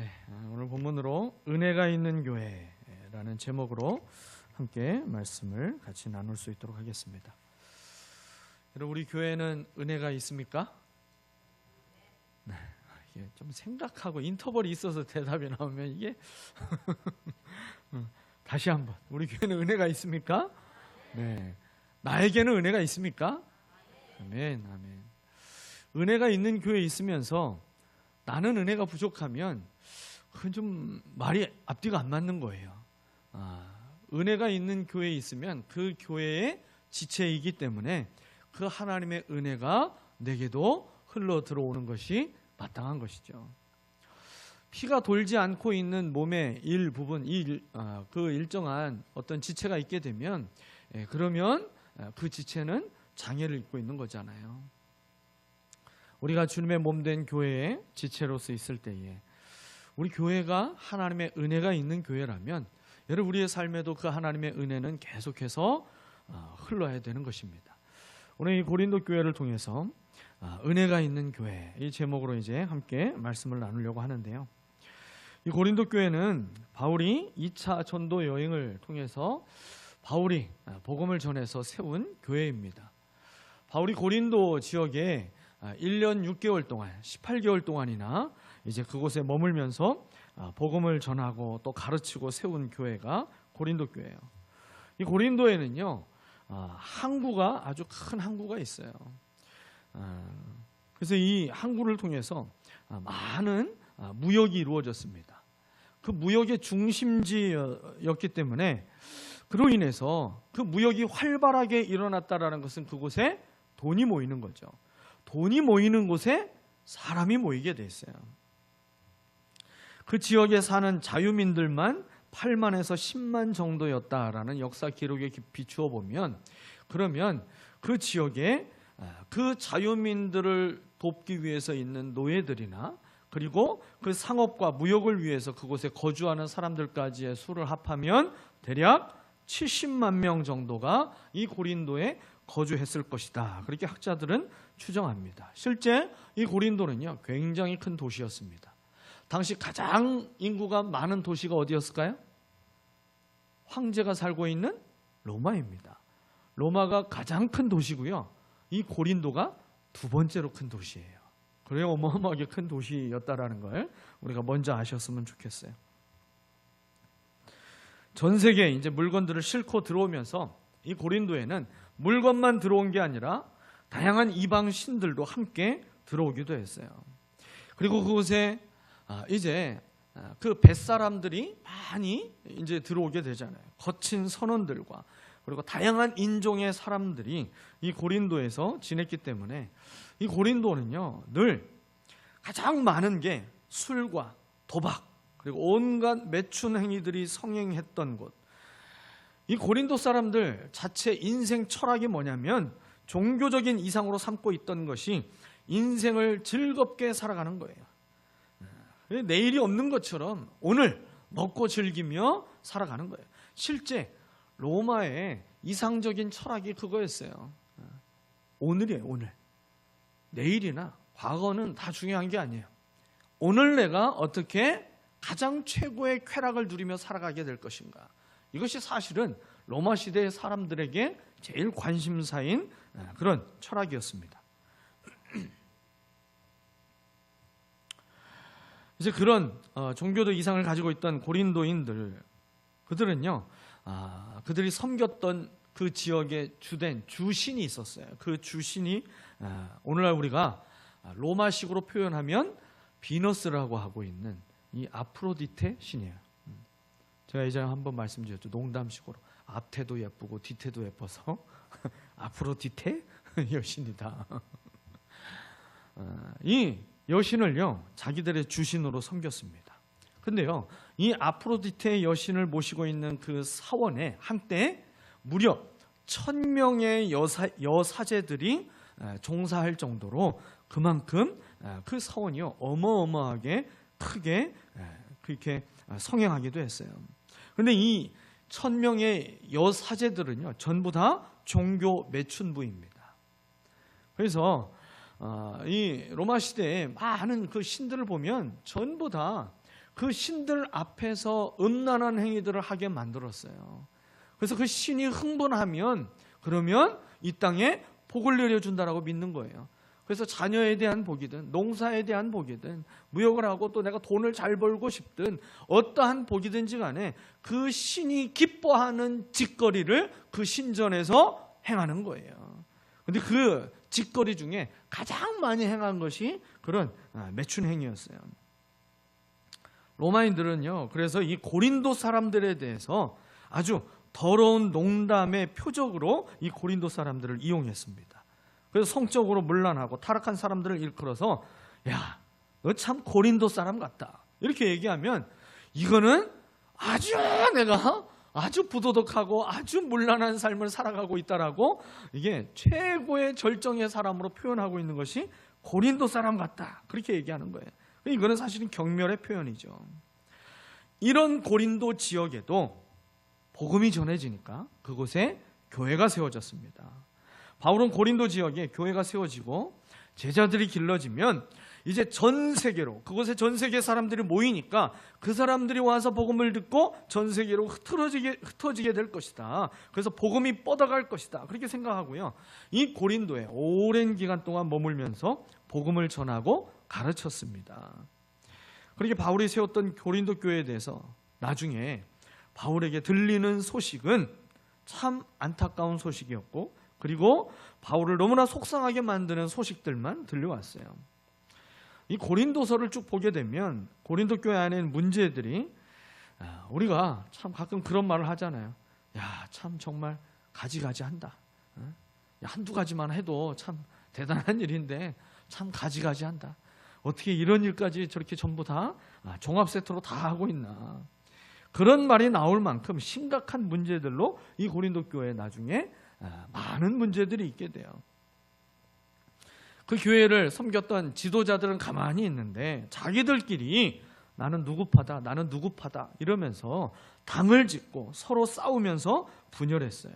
네, 오늘 본문으로 은혜가 있는 교회라는 제목으로 함께 말씀을 같이 나눌 수 있도록 하겠습니다. 여러분, 우리 교회는 은혜가 있습니까? 네, 이게 좀 생각하고 인터벌이 있어서 대답이 나오면 이게 다시 한번, 우리 교회는 은혜가 있습니까? 네, 나에게는 은혜가 있습니까? 아멘, 아멘. 은혜가 있는 교회에 있으면서 나는 은혜가 부족하면 그건 좀 말이 앞뒤가 안 맞는 거예요. 은혜가 있는 교회에 있으면 그 교회의 지체이기 때문에 그 하나님의 은혜가 내게도 흘러 들어오는 것이 마땅한 것이죠. 피가 돌지 않고 있는 몸의 일부분, 그 일정한 어떤 지체가 있게 되면 그러면 그 지체는 장애를 입고 있는 거잖아요. 우리가 주님의 몸된 교회의 지체로서 있을 때에 우리 교회가 하나님의 은혜가 있는 교회라면 여러분, 우리의 삶에도 그 하나님의 은혜는 계속해서 흘러야 되는 것입니다. 오늘 이 고린도 교회를 통해서 은혜가 있는 교회, 이 제목으로 이제 함께 말씀을 나누려고 하는데요. 이 고린도 교회는 바울이 2차 전도 여행을 통해서 바울이 복음을 전해서 세운 교회입니다. 바울이 고린도 지역에 1년 6개월 동안, 18개월 동안이나 이제 그곳에 머물면서 복음을 전하고 또 가르치고 세운 교회가 고린도 교회예요. 이 고린도에는요, 항구가 아주 큰 항구가 있어요. 그래서 이 항구를 통해서 많은 무역이 이루어졌습니다. 그 무역의 중심지였기 때문에 그로 인해서 그 무역이 활발하게 일어났다라는 것은 그곳에 돈이 모이는 거죠. 돈이 모이는 곳에 사람이 모이게 됐어요. 그 지역에 사는 자유민들만 8만에서 10만 정도였다라는 역사 기록에 비추어 보면, 그러면 그 지역에 그 자유민들을 돕기 위해서 있는 노예들이나 그리고 그 상업과 무역을 위해서 그곳에 거주하는 사람들까지의 수를 합하면 대략 70만 명 정도가 이 고린도에 거주했을 것이다. 그렇게 학자들은 추정합니다. 실제 이 고린도는요, 굉장히 큰 도시였습니다. 당시 가장 인구가 많은 도시가 어디였을까요? 황제가 살고 있는 로마입니다. 로마가 가장 큰 도시고요, 이 고린도가 두 번째로 큰 도시예요. 그래 어마어마하게 큰 도시였다라는 걸 우리가 먼저 아셨으면 좋겠어요. 전 세계에 이제 물건들을 싣고 들어오면서 이 고린도에는 물건만 들어온 게 아니라 다양한 이방 신들도 함께 들어오기도 했어요. 그리고 그곳에 이제 그 뱃사람들이 많이 이제 들어오게 되잖아요. 거친 선원들과 그리고 다양한 인종의 사람들이 이 고린도에서 지냈기 때문에 이 고린도는요, 늘 가장 많은 게 술과 도박 그리고 온갖 매춘 행위들이 성행했던 곳. 이 고린도 사람들 자체 인생 철학이 뭐냐면 종교적인 이상으로 삼고 있던 것이 인생을 즐겁게 살아가는 거예요. 내일이 없는 것처럼 오늘 먹고 즐기며 살아가는 거예요. 실제 로마의 이상적인 철학이 그거였어요. 오늘이에요, 오늘. 내일이나 과거는 다 중요한 게 아니에요. 오늘 내가 어떻게 가장 최고의 쾌락을 누리며 살아가게 될 것인가. 이것이 사실은 로마 시대의 사람들에게 제일 관심사인 그런 철학이었습니다. 이제 그런 종교적 이상을 가지고 있던 고린도인들, 그들은요, 그들이 섬겼던 그 지역의 주된 주신이 있었어요. 그 주신이 오늘날 우리가 로마식으로 표현하면 비너스라고 하고 있는 이 아프로디테 신이에요. 제가 예전에 한번 말씀드렸죠. 농담식으로 앞태도 예쁘고 뒤태도 예뻐서 아프로디테 여신이다. 이 여신을요, 자기들의 주신으로 섬겼습니다. 근데요, 이 아프로디테 여신을 모시고 있는 그 사원에 한때 무려 1000명의 여사제들이 종사할 정도로 그만큼 그 사원이요, 어마어마하게 크게 그렇게 성행하기도 했어요. 그런데 이 1000명의 여사제들은요, 전부 다 종교 매춘부입니다. 그래서 이 로마 시대에 많은 그 신들을 보면 전부 다 그 신들 앞에서 음란한 행위들을 하게 만들었어요. 그래서 그 신이 흥분하면 그러면 이 땅에 복을 내려준다라고 믿는 거예요. 그래서 자녀에 대한 복이든 농사에 대한 복이든 무역을 하고 또 내가 돈을 잘 벌고 싶든 어떠한 복이든지 간에 그 신이 기뻐하는 짓거리를 그 신전에서 행하는 거예요. 그런데 그 짓거리 중에 가장 많이 행한 것이 그런 매춘 행위였어요. 로마인들은요, 그래서 이 고린도 사람들에 대해서 아주 더러운 농담의 표적으로 이 고린도 사람들을 이용했습니다. 그래서 성적으로 문란하고 타락한 사람들을 일컬어서 야, 너 참 고린도 사람 같다 이렇게 얘기하면 이거는 내가 아주 부도덕하고 아주 문란한 삶을 살아가고 있다라고 이게 최고의 절정의 사람으로 표현하고 있는 것이 고린도 사람 같다 그렇게 얘기하는 거예요. 이거는 사실은 경멸의 표현이죠. 이런 고린도 지역에도 복음이 전해지니까 그곳에 교회가 세워졌습니다. 바울은 고린도 지역에 교회가 세워지고 제자들이 길러지면 이제 전 세계로 그곳에 전 세계 사람들이 모이니까 그 사람들이 와서 복음을 듣고 전 세계로 흩어지게 될 것이다. 그래서 복음이 뻗어갈 것이다. 그렇게 생각하고요. 이 고린도에 오랜 기간 동안 머물면서 복음을 전하고 가르쳤습니다. 그렇게 바울이 세웠던 고린도 교회에 대해서 나중에 바울에게 들리는 소식은 참 안타까운 소식이었고 그리고 바울을 너무나 속상하게 만드는 소식들만 들려왔어요. 이 고린도서를 쭉 보게 되면 고린도 교회 안에 있는 문제들이 우리가 참 가끔 그런 말을 하잖아요. 야, 참 정말 가지가지한다. 한두 가지만 해도 참 대단한 일인데 참 가지가지한다. 어떻게 이런 일까지 저렇게 전부 다 종합 세트로 다 하고 있나. 그런 말이 나올 만큼 심각한 문제들로 이 고린도 교회에 나중에 많은 문제들이 있게 돼요. 그 교회를 섬겼던 지도자들은 가만히 있는데 자기들끼리 나는 누구파다 나는 누구파다 이러면서 당을 짓고 서로 싸우면서 분열했어요.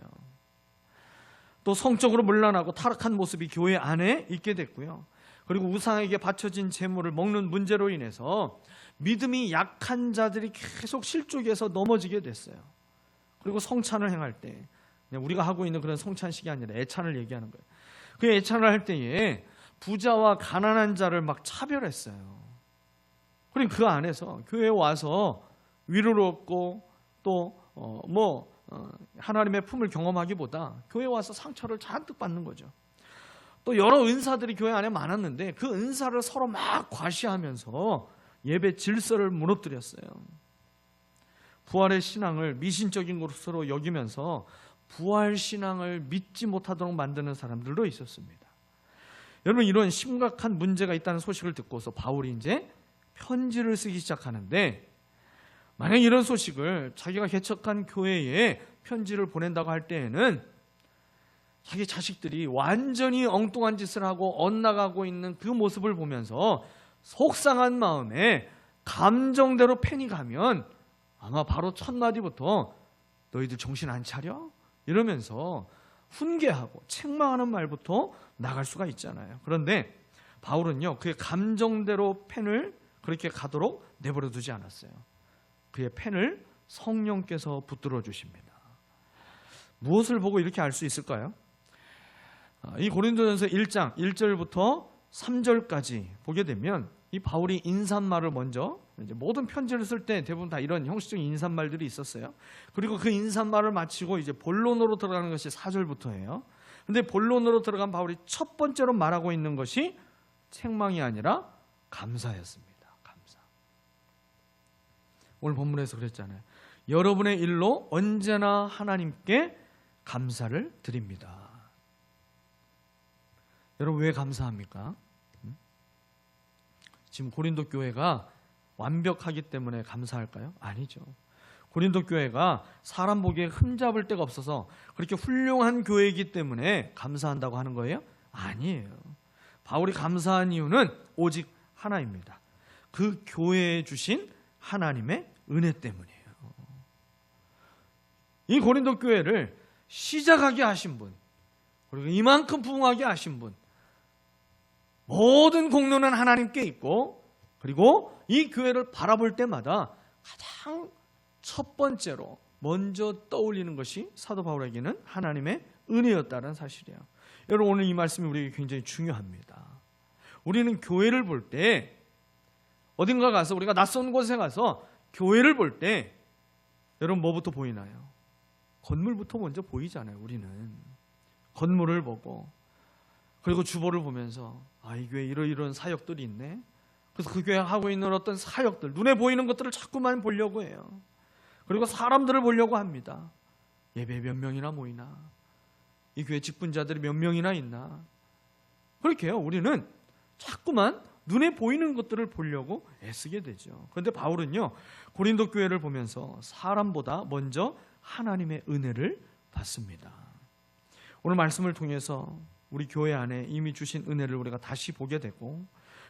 또 성적으로 문란하고 타락한 모습이 교회 안에 있게 됐고요. 그리고 우상에게 바쳐진 재물을 먹는 문제로 인해서 믿음이 약한 자들이 계속 실족해서 넘어지게 됐어요. 그리고 성찬을 행할 때 우리가 하고 있는 그런 성찬식이 아니라 애찬을 얘기하는 거예요. 그 애찬을 할 때에 부자와 가난한 자를 막 차별했어요. 그리고 그 안에서 교회에 와서 위로를 얻고 또 하나님의 품을 경험하기보다 교회에 와서 상처를 잔뜩 받는 거죠. 또 여러 은사들이 교회 안에 많았는데 그 은사를 서로 막 과시하면서 예배 질서를 무너뜨렸어요. 부활의 신앙을 미신적인 것으로 여기면서 부활 신앙을 믿지 못하도록 만드는 사람들도 있었습니다. 여러분, 이런 심각한 문제가 있다는 소식을 듣고서 바울이 이제 편지를 쓰기 시작하는데 만약 이런 소식을 자기가 개척한 교회에 편지를 보낸다고 할 때에는 자기 자식들이 완전히 엉뚱한 짓을 하고 엇나가고 있는 그 모습을 보면서 속상한 마음에 감정대로 펜이 가면 아마 바로 첫 마디부터 너희들 정신 안 차려? 이러면서 훈계하고 책망하는 말부터 나갈 수가 있잖아요. 그런데 바울은요, 그의 감정대로 펜을 그렇게 가도록 내버려 두지 않았어요. 그의 펜을 성령께서 붙들어 주십니다. 무엇을 보고 이렇게 알 수 있을까요? 이 고린도전서 1장 1절부터 3절까지 보게 되면 이 바울이 인사말을 먼저 이제 모든 편지를 쓸 때 대부분 다 이런 형식적인 인사말들이 있었어요. 그리고 그 인사말을 마치고 이제 본론으로 들어가는 것이 4절부터예요. 근데 본론으로 들어간 바울이 첫 번째로 말하고 있는 것이 책망이 아니라 감사였습니다. 감사. 오늘 본문에서 그랬잖아요. 여러분의 일로 언제나 하나님께 감사를 드립니다. 여러분, 왜 감사합니까? 지금 고린도 교회가 완벽하기 때문에 감사할까요? 아니죠. 고린도 교회가 사람 보기에 흠잡을 데가 없어서 그렇게 훌륭한 교회이기 때문에 감사한다고 하는 거예요? 아니에요. 바울이 감사한 이유는 오직 하나입니다. 그 교회에 주신 하나님의 은혜 때문이에요. 이 고린도 교회를 시작하게 하신 분, 그리고 이만큼 부흥하게 하신 분, 모든 공로는 하나님께 있고, 그리고 이 교회를 바라볼 때마다 가장 첫 번째로 먼저 떠올리는 것이 사도 바울에게는 하나님의 은혜였다는 사실이에요. 여러분, 오늘 이 말씀이 우리에게 굉장히 중요합니다. 우리는 교회를 볼 때, 어딘가 가서, 우리가 낯선 곳에 가서 교회를 볼 때 여러분 뭐부터 보이나요? 건물부터 먼저 보이잖아요. 우리는 건물을 보고, 그리고 주보를 보면서 이 교회에 이런 사역들이 있네. 그래서 그 교회 하고 있는 어떤 사역들, 눈에 보이는 것들을 자꾸만 보려고 해요. 그리고 사람들을 보려고 합니다. 예배 몇 명이나 모이나, 이 교회 직분자들이 몇 명이나 있나. 그렇게 해요. 우리는 자꾸만 눈에 보이는 것들을 보려고 애쓰게 되죠. 그런데 바울은요, 고린도 교회를 보면서 사람보다 먼저 하나님의 은혜를 받습니다. 오늘 말씀을 통해서 우리 교회 안에 이미 주신 은혜를 우리가 다시 보게 되고,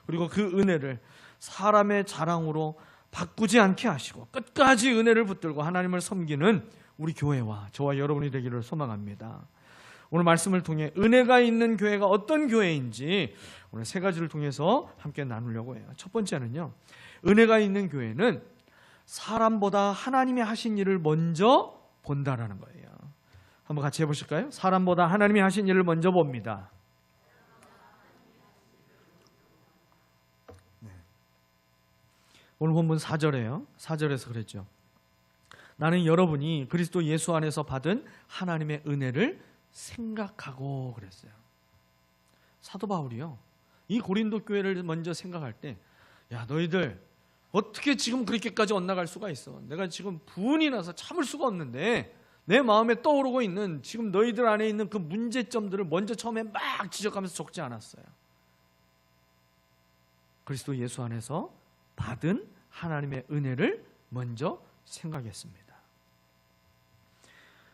그리고 그 은혜를 사람의 자랑으로 바꾸지 않게 하시고 끝까지 은혜를 붙들고 하나님을 섬기는 우리 교회와 저와 여러분이 되기를 소망합니다. 오늘 말씀을 통해 은혜가 있는 교회가 어떤 교회인지 오늘 세 가지를 통해서 함께 나누려고 해요. 첫 번째는요, 은혜가 있는 교회는 사람보다 하나님이 하신 일을 먼저 본다라는 거예요. 한번 같이 해보실까요? 사람보다 하나님이 하신 일을 먼저 봅니다. 오늘 본문 4절에요. 4절에서 그랬죠. 나는 여러분이 그리스도 예수 안에서 받은 하나님의 은혜를 생각하고 그랬어요. 사도 바울이요, 이 고린도 교회를 먼저 생각할 때, 야, 너희들 어떻게 지금 그렇게까지 엇나갈 수가 있어? 내가 지금 분이 나서 참을 수가 없는데 내 마음에 떠오르고 있는 지금 너희들 안에 있는 그 문제점들을 먼저 처음에 막 지적하면서 적지 않았어요. 그리스도 예수 안에서 받은 하나님의 은혜를 먼저 생각했습니다.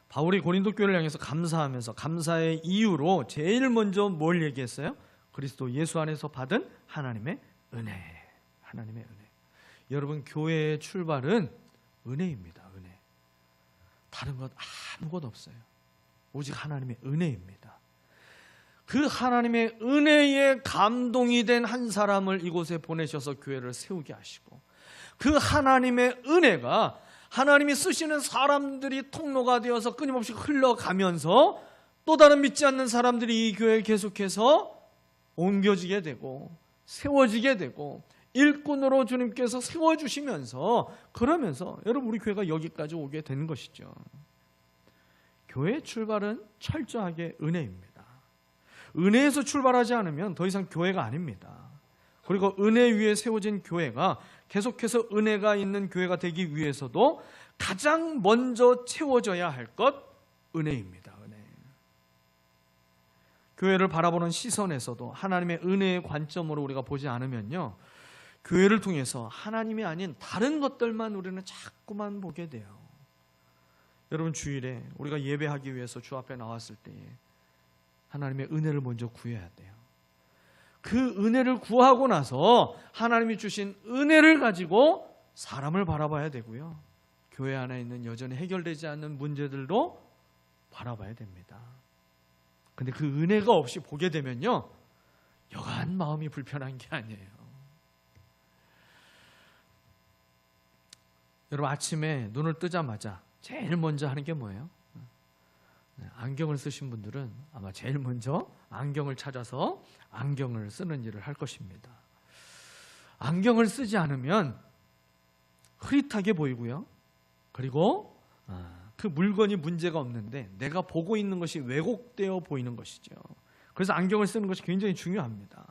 바울이 고린도 교회를 향해서 감사하면서 감사의 이유로 제일 먼저 뭘 얘기했어요? 그리스도 예수 안에서 받은 하나님의 은혜. 하나님의 은혜. 여러분, 교회의 출발은 은혜입니다. 은혜. 다른 것 아무것도 없어요. 오직 하나님의 은혜입니다. 그 하나님의 은혜에 감동이 된 한 사람을 이곳에 보내셔서 교회를 세우게 하시고, 그 하나님의 은혜가 하나님이 쓰시는 사람들이 통로가 되어서 끊임없이 흘러가면서 또 다른 믿지 않는 사람들이 이 교회에 계속해서 옮겨지게 되고 세워지게 되고 일꾼으로 주님께서 세워주시면서, 그러면서 여러분, 우리 교회가 여기까지 오게 되는 것이죠. 교회의 출발은 철저하게 은혜입니다. 은혜에서 출발하지 않으면 더 이상 교회가 아닙니다. 그리고 은혜 위에 세워진 교회가 계속해서 은혜가 있는 교회가 되기 위해서도 가장 먼저 채워져야 할 것, 은혜입니다. 은혜. 교회를 바라보는 시선에서도 하나님의 은혜의 관점으로 우리가 보지 않으면요, 교회를 통해서 하나님이 아닌 다른 것들만 우리는 자꾸만 보게 돼요. 여러분, 주일에 우리가 예배하기 위해서 주 앞에 나왔을 때에 하나님의 은혜를 먼저 구해야 돼요. 그 은혜를 구하고 나서 하나님이 주신 은혜를 가지고 사람을 바라봐야 되고요, 교회 안에 있는 여전히 해결되지 않는 문제들도 바라봐야 됩니다. 근데 그 은혜가 없이 보게 되면요, 여간 마음이 불편한 게 아니에요. 여러분, 아침에 눈을 뜨자마자 제일 먼저 하는 게 뭐예요? 안경을 쓰신 분들은 아마 제일 먼저 안경을 찾아서 안경을 쓰는 일을 할 것입니다. 안경을 쓰지 않으면 흐릿하게 보이고요, 그리고 그 물건이 문제가 없는데 내가 보고 있는 것이 왜곡되어 보이는 것이죠. 그래서 안경을 쓰는 것이 굉장히 중요합니다.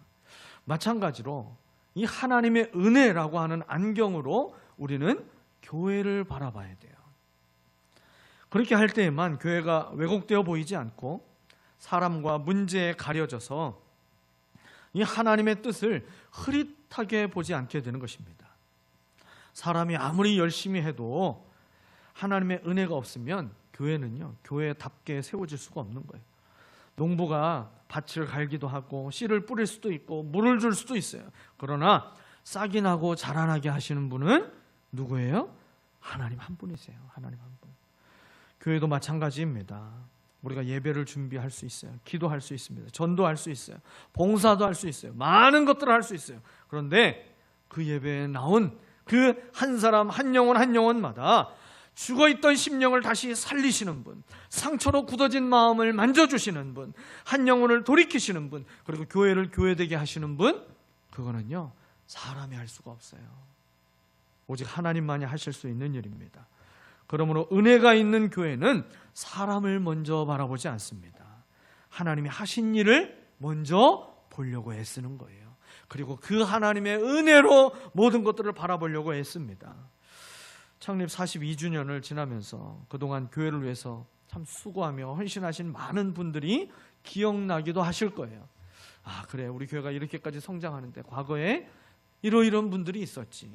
마찬가지로 이 하나님의 은혜라고 하는 안경으로 우리는 교회를 바라봐야 돼요. 그렇게 할 때에만 교회가 왜곡되어 보이지 않고 사람과 문제에 가려져서 이 하나님의 뜻을 흐릿하게 보지 않게 되는 것입니다. 사람이 아무리 열심히 해도 하나님의 은혜가 없으면 교회는요, 교회답게 세워질 수가 없는 거예요. 농부가 밭을 갈기도 하고 씨를 뿌릴 수도 있고 물을 줄 수도 있어요. 그러나 싹이 나고 자라나게 하시는 분은 누구예요? 하나님 한 분이세요. 하나님 한 분. 교회도 마찬가지입니다. 우리가 예배를 준비할 수 있어요. 기도할 수 있습니다. 전도할 수 있어요. 봉사도 할 수 있어요. 많은 것들을 할 수 있어요. 그런데 그 예배에 나온 그 한 사람 한 영혼 한 영혼마다 죽어있던 심령을 다시 살리시는 분, 상처로 굳어진 마음을 만져주시는 분, 한 영혼을 돌이키시는 분, 그리고 교회를 교회되게 하시는 분, 그거는요 사람이 할 수가 없어요. 오직 하나님만이 하실 수 있는 일입니다. 그러므로 은혜가 있는 교회는 사람을 먼저 바라보지 않습니다. 하나님이 하신 일을 먼저 보려고 애쓰는 거예요. 그리고 그 하나님의 은혜로 모든 것들을 바라보려고 애씁니다. 창립 42주년을 지나면서 그동안 교회를 위해서 참 수고하며 헌신하신 많은 분들이 기억나기도 하실 거예요. 아, 그래, 우리 교회가 이렇게까지 성장하는데 과거에 이러이러한 분들이 있었지.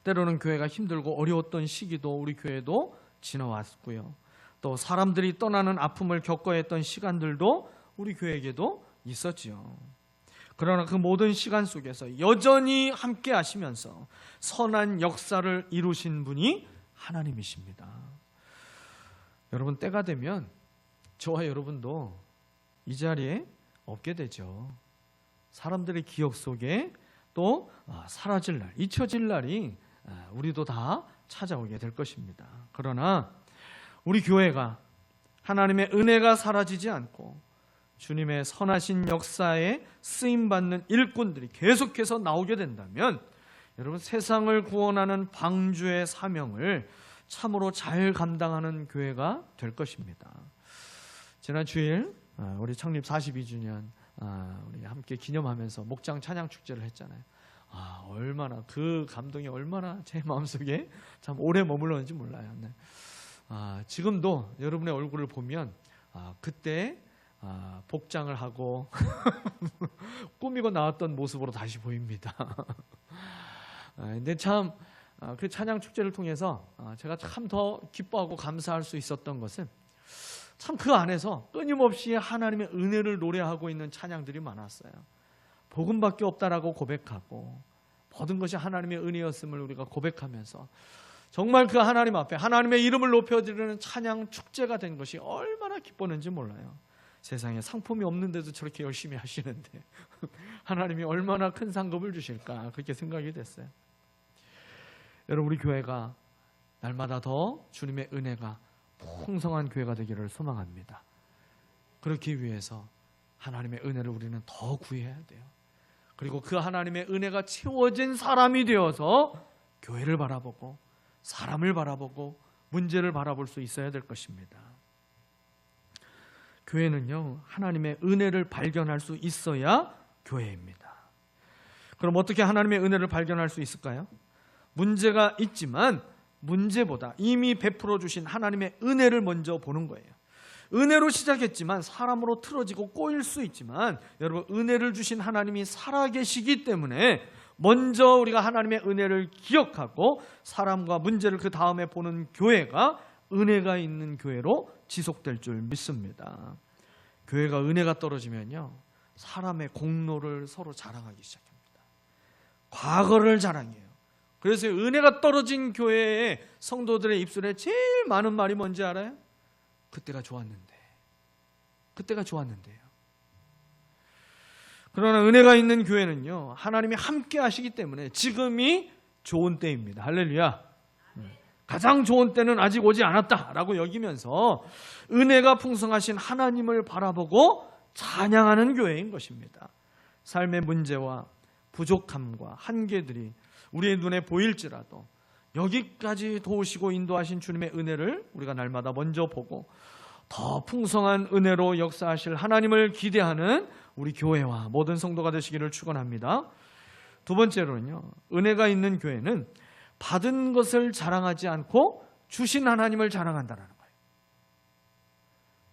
때로는 교회가 힘들고 어려웠던 시기도 우리 교회도 지나왔고요. 또 사람들이 떠나는 아픔을 겪어야 했던 시간들도 우리 교회에게도 있었지요. 그러나 그 모든 시간 속에서 여전히 함께 하시면서 선한 역사를 이루신 분이 하나님이십니다. 여러분, 때가 되면 저와 여러분도 이 자리에 없게 되죠. 사람들의 기억 속에 또 사라질 날, 잊혀질 날이 우리도 다 찾아오게 될 것입니다. 그러나 우리 교회가 하나님의 은혜가 사라지지 않고 주님의 선하신 역사에 쓰임받는 일꾼들이 계속해서 나오게 된다면 여러분, 세상을 구원하는 방주의 사명을 참으로 잘 감당하는 교회가 될 것입니다. 지난 주일 우리 창립 42주년 우리 함께 기념하면서 목장 찬양 축제를 했잖아요. 얼마나 그 감동이 얼마나 제 마음속에 참 오래 머물렀는지 몰라요. 네. 지금도 여러분의 얼굴을 보면 그때 복장을 하고 꾸미고 나왔던 모습으로 다시 보입니다. 근데 참 그 찬양 축제를 통해서 제가 참 더 기뻐하고 감사할 수 있었던 것은 참 그 안에서 끊임없이 하나님의 은혜를 노래하고 있는 찬양들이 많았어요. 복음밖에 없다라고 고백하고 모든 것이 하나님의 은혜였음을 우리가 고백하면서 정말 그 하나님 앞에 하나님의 이름을 높여드리는 찬양 축제가 된 것이 얼마나 기뻤는지 몰라요. 세상에 상품이 없는데도 저렇게 열심히 하시는데 하나님이 얼마나 큰 상급을 주실까, 그렇게 생각이 됐어요. 여러분, 우리 교회가 날마다 더 주님의 은혜가 풍성한 교회가 되기를 소망합니다. 그렇기 위해서 하나님의 은혜를 우리는 더 구해야 돼요. 그리고 그 하나님의 은혜가 채워진 사람이 되어서 교회를 바라보고 사람을 바라보고 문제를 바라볼 수 있어야 될 것입니다. 교회는요, 하나님의 은혜를 발견할 수 있어야 교회입니다. 그럼 어떻게 하나님의 은혜를 발견할 수 있을까요? 문제가 있지만 문제보다 이미 베풀어 주신 하나님의 은혜를 먼저 보는 거예요. 은혜로 시작했지만 사람으로 틀어지고 꼬일 수 있지만 여러분, 은혜를 주신 하나님이 살아계시기 때문에 먼저 우리가 하나님의 은혜를 기억하고 사람과 문제를 그 다음에 보는 교회가 은혜가 있는 교회로 지속될 줄 믿습니다. 교회가 은혜가 떨어지면요, 사람의 공로를 서로 자랑하기 시작합니다. 과거를 자랑해요. 그래서 은혜가 떨어진 교회의 성도들의 입술에 제일 많은 말이 뭔지 알아요? 그때가 좋았는데, 그때가 좋았는데요. 그러나 은혜가 있는 교회는요, 하나님이 함께 하시기 때문에 지금이 좋은 때입니다. 할렐루야. 가장 좋은 때는 아직 오지 않았다라고 여기면서 은혜가 풍성하신 하나님을 바라보고 찬양하는 교회인 것입니다. 삶의 문제와 부족함과 한계들이 우리의 눈에 보일지라도 여기까지 도우시고 인도하신 주님의 은혜를 우리가 날마다 먼저 보고 더 풍성한 은혜로 역사하실 하나님을 기대하는 우리 교회와 모든 성도가 되시기를 축원합니다. 두 번째로는요, 은혜가 있는 교회는 받은 것을 자랑하지 않고 주신 하나님을 자랑한다는 거예요.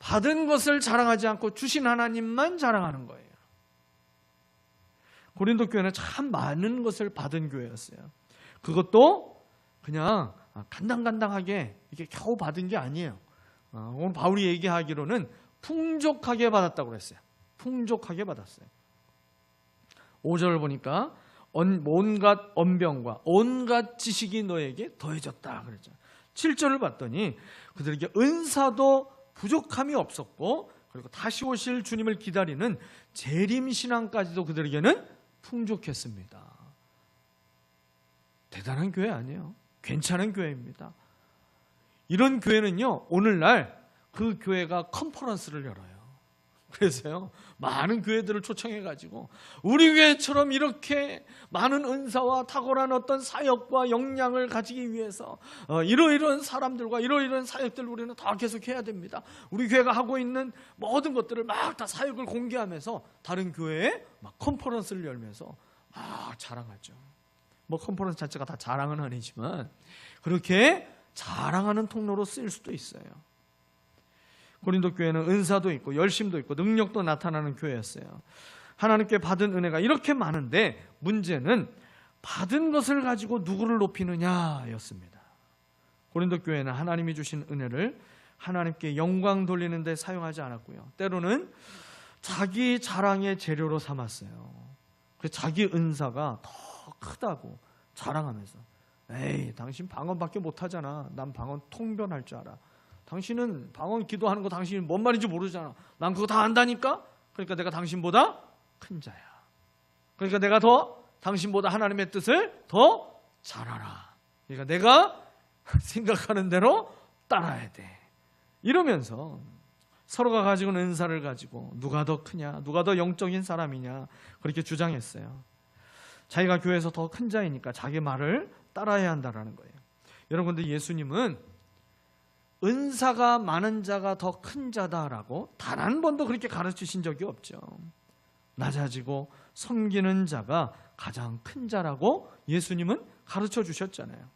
받은 것을 자랑하지 않고 주신 하나님만 자랑하는 거예요. 고린도 교회는 참 많은 것을 받은 교회였어요. 그것도 그냥 간당간당하게 이게 겨우 받은 게 아니에요. 오늘 바울이 얘기하기로는 풍족하게 받았다고 그랬어요. 풍족하게 받았어요. 5절을 보니까 온갖 언병과 온갖 지식이 너에게 더해졌다 그랬죠. 7절을 봤더니 그들에게 은사도 부족함이 없었고, 그리고 다시 오실 주님을 기다리는 재림신앙까지도 그들에게는 풍족했습니다. 대단한 교회 아니에요. 괜찮은 교회입니다. 이런 교회는요, 오늘날 그 교회가 컨퍼런스를 열어요. 그래서요, 많은 교회들을 초청해가지고 우리 교회처럼 이렇게 많은 은사와 탁월한 어떤 사역과 역량을 가지기 위해서 이러이러한 사람들과 이러이러한 사역들을 우리는 다 계속해야 됩니다. 우리 교회가 하고 있는 모든 것들을 막 다 사역을 공개하면서 다른 교회에 막 컨퍼런스를 열면서 막 자랑하죠. 뭐 컨퍼런스 자체가 다 자랑은 아니지만 그렇게 자랑하는 통로로 쓰일 수도 있어요. 고린도 교회는 은사도 있고 열심도 있고 능력도 나타나는 교회였어요. 하나님께 받은 은혜가 이렇게 많은데 문제는 받은 것을 가지고 누구를 높이느냐였습니다. 고린도 교회는 하나님이 주신 은혜를 하나님께 영광 돌리는 데 사용하지 않았고요. 때로는 자기 자랑의 재료로 삼았어요. 자기 은사가 더 크다고 자랑하면서, 에이, 당신 방언밖에 못하잖아. 난 방언 통변할 줄 알아. 당신은 방언 기도하는 거 당신이 뭔 말인지 모르잖아. 난 그거 다 안다니까? 그러니까 내가 당신보다 큰 자야. 그러니까 내가 더 당신보다 하나님의 뜻을 더 잘 알아. 그러니까 내가 생각하는 대로 따라야 돼. 이러면서 서로가 가지고 있는 은사를 가지고 누가 더 크냐, 누가 더 영적인 사람이냐 그렇게 주장했어요. 자기가 교회에서 더 큰 자이니까 자기 말을 따라야 한다라는 거예요. 여러분들, 예수님은 은사가 많은 자가 더 큰 자다라고 단 한 번도 그렇게 가르치신 적이 없죠. 낮아지고 섬기는 자가 가장 큰 자라고 예수님은 가르쳐 주셨잖아요.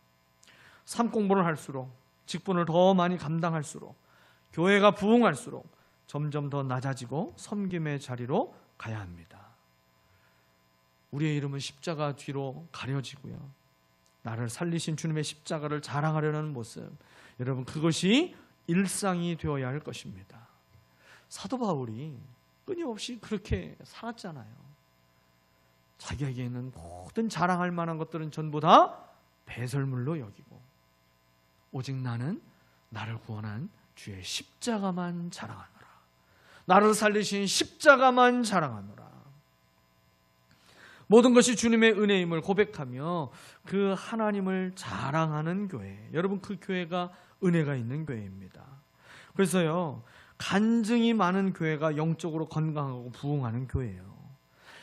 삶 공부를 할수록, 직분을 더 많이 감당할수록, 교회가 부흥할수록 점점 더 낮아지고 섬김의 자리로 가야 합니다. 우리의 이름은 십자가 뒤로 가려지고요. 나를 살리신 주님의 십자가를 자랑하려는 모습, 여러분, 그것이 일상이 되어야 할 것입니다. 사도 바울이 끊임없이 그렇게 살았잖아요. 자기에게 있는 모든 자랑할 만한 것들은 전부 다 배설물로 여기고 오직 나는 나를 구원한 주의 십자가만 자랑하노라. 나를 살리신 십자가만 자랑하노라. 모든 것이 주님의 은혜임을 고백하며 그 하나님을 자랑하는 교회, 여러분, 그 교회가 은혜가 있는 교회입니다. 그래서요, 간증이 많은 교회가 영적으로 건강하고 부흥하는 교회예요.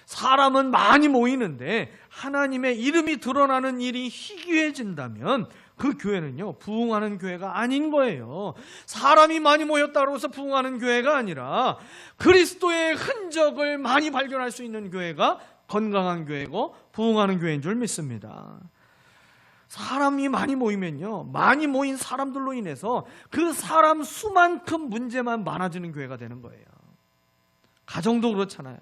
사람은 많이 모이는데 하나님의 이름이 드러나는 일이 희귀해진다면 그 교회는요, 부흥하는 교회가 아닌 거예요. 사람이 많이 모였다고 해서 부흥하는 교회가 아니라 그리스도의 흔적을 많이 발견할 수 있는 교회가 건강한 교회고 부흥하는 교회인 줄 믿습니다. 사람이 많이 모이면요, 많이 모인 사람들로 인해서 그 사람 수만큼 문제만 많아지는 교회가 되는 거예요. 가정도 그렇잖아요.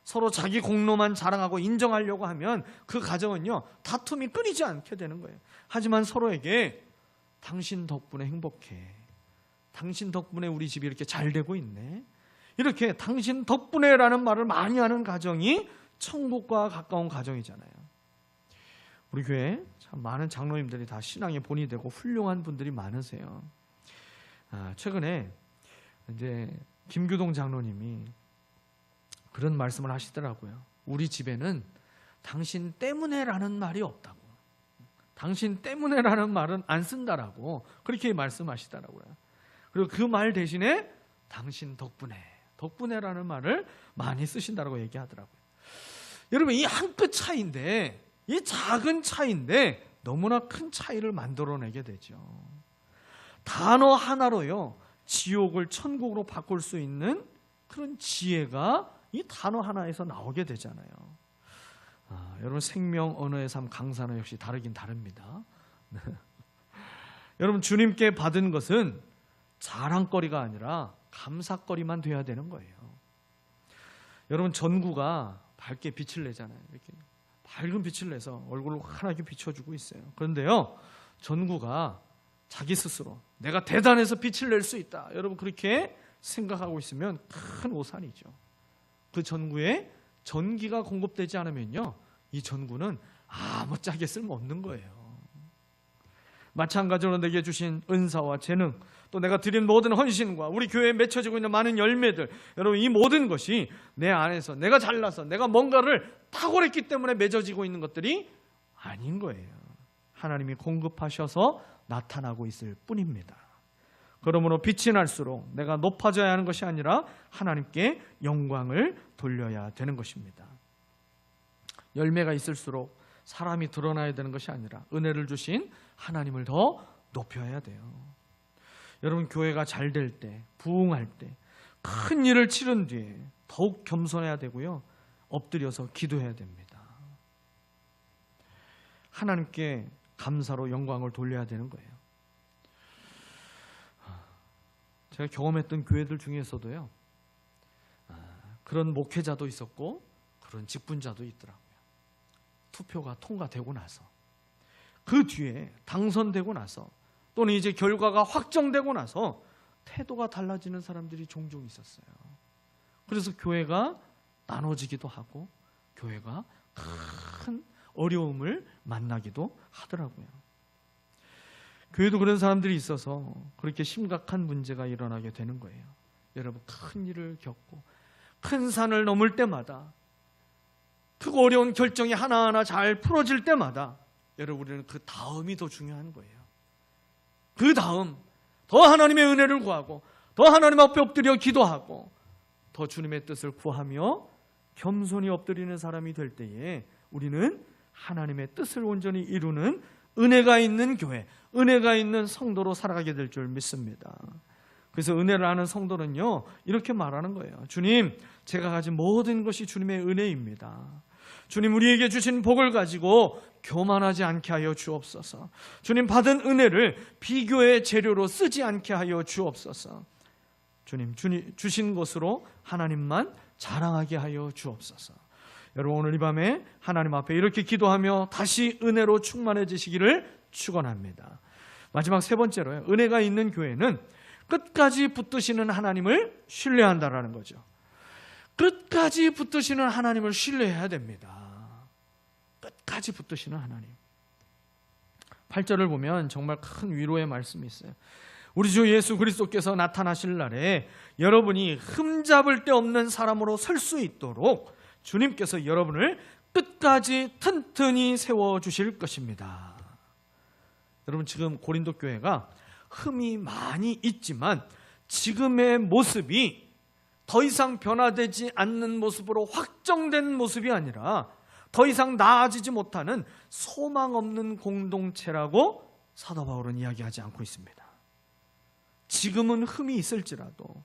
서로 자기 공로만 자랑하고 인정하려고 하면 그 가정은요, 다툼이 끊이지 않게 되는 거예요. 하지만 서로에게 당신 덕분에 행복해, 당신 덕분에 우리 집이 이렇게 잘 되고 있네, 이렇게 당신 덕분에라는 말을 많이 하는 가정이 천국과 가까운 가정이잖아요. 우리 교회 참 많은 장로님들이 다 신앙에 본이 되고 훌륭한 분들이 많으세요. 최근에 이제 김규동 장로님이 그런 말씀을 하시더라고요. 우리 집에는 당신 때문에라는 말이 없다고, 당신 때문에라는 말은 안 쓴다라고 그렇게 말씀하시더라고요. 그리고 그 말 대신에 당신 덕분에라는 말을 많이 쓰신다라고 얘기하더라고요. 여러분, 이 한 끗 차이인데, 이 작은 차이인데 너무나 큰 차이를 만들어내게 되죠. 단어 하나로요, 지옥을 천국으로 바꿀 수 있는 그런 지혜가 이 단어 하나에서 나오게 되잖아요. 여러분, 생명 언어의 삶 강사는 역시 다르긴 다릅니다. 여러분, 주님께 받은 것은 자랑거리가 아니라 감사거리만 돼야 되는 거예요. 여러분, 전구가 밝게 빛을 내잖아요. 이렇게 밝은 빛을 내서 얼굴을 환하게 비춰주고 있어요. 그런데요, 전구가 자기 스스로 내가 대단해서 빛을 낼 수 있다, 여러분, 그렇게 생각하고 있으면 큰 오산이죠. 그 전구에 전기가 공급되지 않으면요, 이 전구는 아무짝에 쓸모없는 거예요. 마찬가지로 내게 주신 은사와 재능, 또 내가 드린 모든 헌신과 우리 교회에 맺혀지고 있는 많은 열매들, 여러분, 이 모든 것이 내 안에서 내가 잘나서 내가 뭔가를 탁월했기 때문에 맺어지고 있는 것들이 아닌 거예요. 하나님이 공급하셔서 나타나고 있을 뿐입니다. 그러므로 빛이 날수록 내가 높아져야 하는 것이 아니라 하나님께 영광을 돌려야 되는 것입니다. 열매가 있을수록 사람이 드러나야 되는 것이 아니라 은혜를 주신 하나님을 더 높여야 돼요. 여러분, 교회가 잘 될 때, 부흥할 때, 큰 일을 치른 뒤에 더욱 겸손해야 되고요, 엎드려서 기도해야 됩니다. 하나님께 감사로 영광을 돌려야 되는 거예요. 제가 경험했던 교회들 중에서도요, 그런 목회자도 있었고 그런 직분자도 있더라고요. 투표가 통과되고 나서, 그 뒤에 당선되고 나서, 또는 이제 결과가 확정되고 나서 태도가 달라지는 사람들이 종종 있었어요. 그래서 교회가 나눠지기도 하고 교회가 큰 어려움을 만나기도 하더라고요. 교회도 그런 사람들이 있어서 그렇게 심각한 문제가 일어나게 되는 거예요. 여러분, 큰 일을 겪고 큰 산을 넘을 때마다, 크고 어려운 결정이 하나하나 잘 풀어질 때마다, 여러분, 우리는 그 다음이 더 중요한 거예요. 그 다음 더 하나님의 은혜를 구하고, 더 하나님 앞에 엎드려 기도하고, 더 주님의 뜻을 구하며 겸손히 엎드리는 사람이 될 때에 우리는 하나님의 뜻을 온전히 이루는 은혜가 있는 교회, 은혜가 있는 성도로 살아가게 될 줄 믿습니다. 그래서 은혜를 아는 성도는요, 이렇게 말하는 거예요. 주님, 제가 가진 모든 것이 주님의 은혜입니다. 주님, 우리에게 주신 복을 가지고 교만하지 않게 하여 주옵소서. 주님, 받은 은혜를 비교의 재료로 쓰지 않게 하여 주옵소서. 주님, 주신 것으로 하나님만 자랑하게 하여 주옵소서. 여러분, 오늘 이 밤에 하나님 앞에 이렇게 기도하며 다시 은혜로 충만해지시기를 축원합니다. 마지막 세 번째로요, 은혜가 있는 교회는 끝까지 붙드시는 하나님을 신뢰한다라는 거죠. 끝까지 붙드시는 하나님을 신뢰해야 됩니다. 끝까지 붙드시는 하나님. 8절을 보면 정말 큰 위로의 말씀이 있어요. 우리 주 예수 그리스도께서 나타나실 날에 여러분이 흠잡을 데 없는 사람으로 설 수 있도록 주님께서 여러분을 끝까지 튼튼히 세워주실 것입니다. 여러분, 지금 고린도 교회가 흠이 많이 있지만 지금의 모습이 더 이상 변화되지 않는 모습으로 확정된 모습이 아니라 더 이상 나아지지 못하는 소망 없는 공동체라고 사도 바울은 이야기하지 않고 있습니다. 지금은 흠이 있을지라도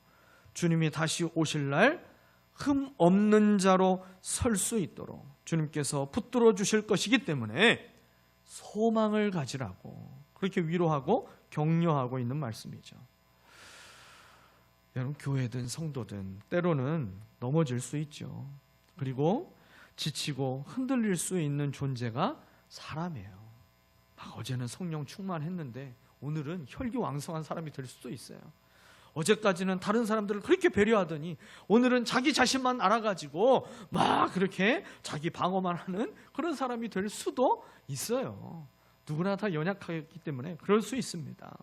주님이 다시 오실 날 흠 없는 자로 설 수 있도록 주님께서 붙들어 주실 것이기 때문에 소망을 가지라고 그렇게 위로하고 격려하고 있는 말씀이죠. 여러분, 교회든 성도든 때로는 넘어질 수 있죠. 그리고 지치고 흔들릴 수 있는 존재가 사람이에요. 어제는 성령 충만했는데 오늘은 혈기왕성한 사람이 될 수도 있어요. 어제까지는 다른 사람들을 그렇게 배려하더니 오늘은 자기 자신만 알아가지고 막 그렇게 자기 방어만 하는 그런 사람이 될 수도 있어요. 누구나 다 연약하기 때문에 그럴 수 있습니다.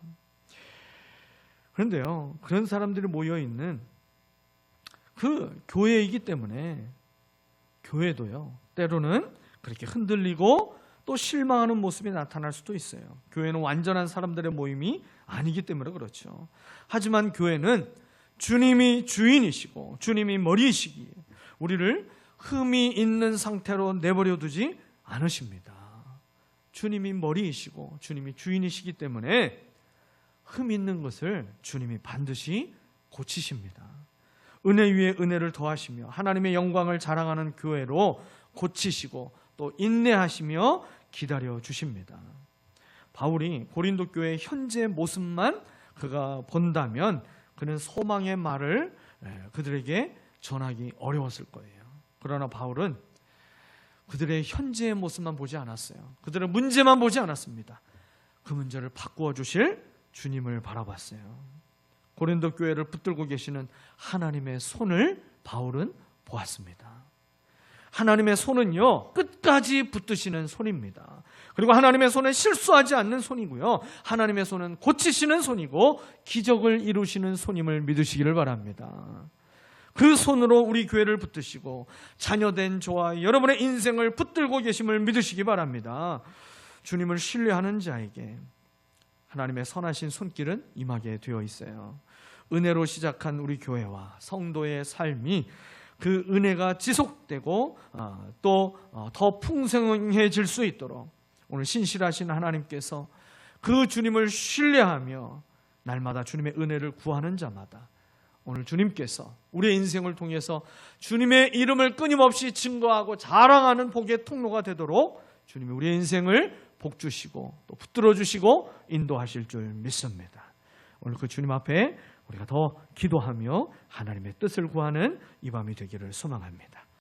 그런데요, 그런 사람들이 모여있는 그 교회이기 때문에 교회도요, 때로는 그렇게 흔들리고 또 실망하는 모습이 나타날 수도 있어요. 교회는 완전한 사람들의 모임이 아니기 때문에 그렇죠. 하지만 교회는 주님이 주인이시고 주님이 머리이시기에 우리를 흠이 있는 상태로 내버려 두지 않으십니다. 주님이 머리이시고 주님이 주인이시기 때문에 흠 있는 것을 주님이 반드시 고치십니다. 은혜 위에 은혜를 더하시며 하나님의 영광을 자랑하는 교회로 고치시고 또 인내하시며 기다려 주십니다. 바울이 고린도 교회의 현재 모습만 그가 본다면 그는 소망의 말을 그들에게 전하기 어려웠을 거예요. 그러나 바울은 그들의 현재의 모습만 보지 않았어요. 그들의 문제만 보지 않았습니다. 그 문제를 바꾸어 주실 주님을 바라봤어요. 고린도 교회를 붙들고 계시는 하나님의 손을 바울은 보았습니다. 하나님의 손은요, 끝까지 붙드시는 손입니다. 그리고 하나님의 손은 실수하지 않는 손이고요, 하나님의 손은 고치시는 손이고 기적을 이루시는 손임을 믿으시기를 바랍니다. 그 손으로 우리 교회를 붙드시고 자녀된 저와 여러분의 인생을 붙들고 계심을 믿으시기 바랍니다. 주님을 신뢰하는 자에게 하나님의 선하신 손길은 임하게 되어 있어요. 은혜로 시작한 우리 교회와 성도의 삶이 그 은혜가 지속되고 또 더 풍성해질 수 있도록 오늘 신실하신 하나님께서 그 주님을 신뢰하며 날마다 주님의 은혜를 구하는 자마다 오늘 주님께서 우리의 인생을 통해서 주님의 이름을 끊임없이 증거하고 자랑하는 복의 통로가 되도록 주님이 우리의 인생을 복주시고 또 붙들어 주시고 인도하실 줄 믿습니다. 오늘 그 주님 앞에 우리가 더 기도하며 하나님의 뜻을 구하는 이 밤이 되기를 소망합니다.